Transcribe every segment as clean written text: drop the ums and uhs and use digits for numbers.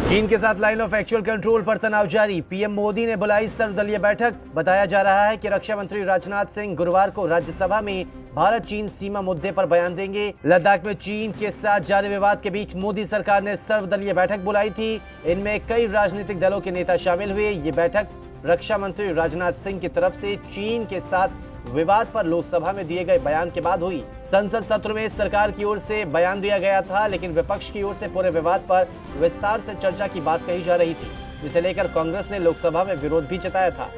चीन के साथ लाइन ऑफ एक्चुअल कंट्रोल पर तनाव जारी। पीएम मोदी ने बुलाई सर्वदलीय बैठक। बताया जा रहा है कि रक्षा मंत्री राजनाथ सिंह गुरुवार को राज्यसभा में भारत चीन सीमा मुद्दे पर बयान देंगे। लद्दाख में चीन के साथ जारी विवाद के बीच मोदी सरकार ने सर्वदलीय बैठक बुलाई थी। इनमें कई राजनीतिक दलों के नेता शामिल हुए। ये बैठक रक्षा मंत्री राजनाथ सिंह की तरफ से चीन के साथ विवाद पर लोकसभा में दिए गए बयान के बाद हुई। संसद सत्र में सरकार की ओर से बयान दिया गया था, लेकिन विपक्ष की ओर से पूरे विवाद पर विस्तार से चर्चा की बात कही जा रही थी, जिसे लेकर कांग्रेस ने लोकसभा में विरोध भी जताया था।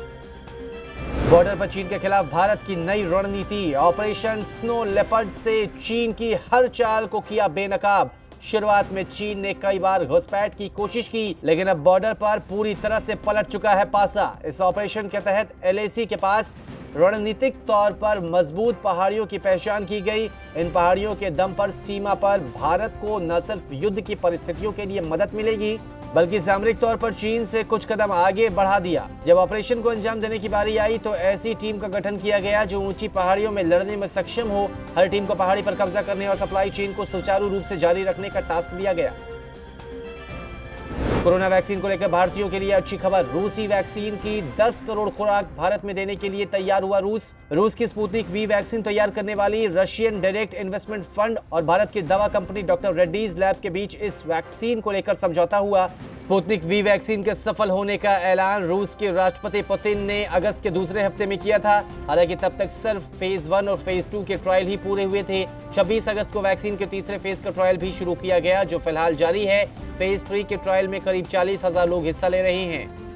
बॉर्डर पर चीन के खिलाफ भारत की नई रणनीति। ऑपरेशन स्नो लेपर्ड से चीन की हर चाल को किया बेनकाब। शुरुआत में चीन ने कई बार घुसपैठ की कोशिश की, लेकिन अब बॉर्डर पर पूरी तरह से पलट चुका है पासा। इस ऑपरेशन के तहत LAC के पास रणनीतिक तौर पर मजबूत पहाड़ियों की पहचान की गई। इन पहाड़ियों के दम पर सीमा पर भारत को न सिर्फ युद्ध की परिस्थितियों के लिए मदद मिलेगी, बल्कि सामरिक तौर पर चीन से कुछ कदम आगे बढ़ा दिया। जब ऑपरेशन को अंजाम देने की बारी आई तो ऐसी टीम का गठन किया गया जो ऊंची पहाड़ियों में लड़ने में सक्षम हो। हर टीम को पहाड़ी पर कब्जा करने और सप्लाई चेन को सुचारू रूप से जारी रखने का टास्क दिया गया। कोरोना वैक्सीन को लेकर भारतीयों के लिए अच्छी खबर। रूसी वैक्सीन की 10 करोड़ खुराक भारत में देने के लिए तैयार हुआ रूस की स्पुतनिक वी वैक्सीन तैयार करने वाली रशियन डायरेक्ट इन्वेस्टमेंट फंड और भारत की दवा कंपनी डॉक्टर रेड्डीज लैब के बीच इस वैक्सीन को लेकर समझौता हुआ। स्पुतनिक वी वैक्सीन के सफल होने का ऐलान रूस के राष्ट्रपति पुतिन ने अगस्त के दूसरे हफ्ते में किया था। हालांकि तब तक सिर्फ फेज 1 और फेज 2 के ट्रायल ही पूरे हुए थे। 26 अगस्त को वैक्सीन के तीसरे फेज का ट्रायल भी शुरू किया गया, जो फिलहाल जारी है। फेज 3 के ट्रायल में करीब 40,000 लोग हिस्सा ले रहे हैं।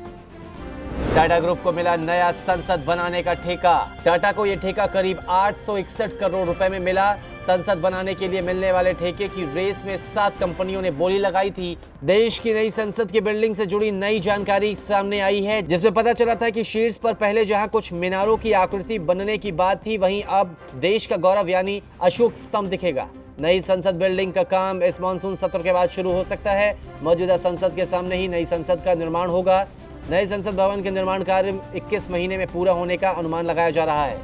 टाटा ग्रुप को मिला नया संसद बनाने का ठेका। टाटा को यह ठेका करीब 861 करोड़ रुपए में मिला। संसद बनाने के लिए मिलने वाले ठेके की रेस में 7 कंपनियों ने बोली लगाई थी। देश की नई संसद की बिल्डिंग से जुड़ी नई जानकारी सामने आई है, जिसमें पता चला था कि शीर्ष पर पहले जहां कुछ मीनारों की आकृति बनने की बात थी, वहीं अब देश का गौरव यानी अशोक स्तंभ दिखेगा। नई संसद बिल्डिंग का काम इस मानसून सत्र के बाद शुरू हो सकता है। मौजूदा संसद के सामने ही नई संसद का निर्माण होगा। नए संसद भवन के निर्माण कार्य 21 महीने में पूरा होने का अनुमान लगाया जा रहा है।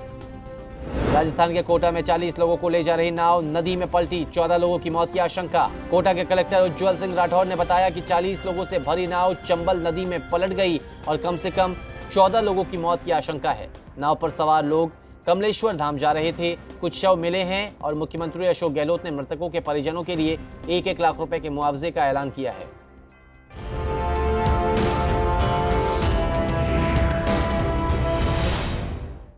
राजस्थान के कोटा में 40 लोगों को ले जा रही नाव नदी में पलटी, 14 लोगों की मौत की आशंका। कोटा के कलेक्टर उज्जवल सिंह राठौर ने बताया कि 40 लोगों से भरी नाव चंबल नदी में पलट गई और कम से कम 14 लोगों की मौत की आशंका है। नाव पर सवार लोग कमलेश्वर धाम जा रहे थे। कुछ शव मिले हैं और मुख्यमंत्री अशोक गहलोत ने मृतकों के परिजनों के लिए 1-1 लाख रुपए के मुआवजे का ऐलान किया है।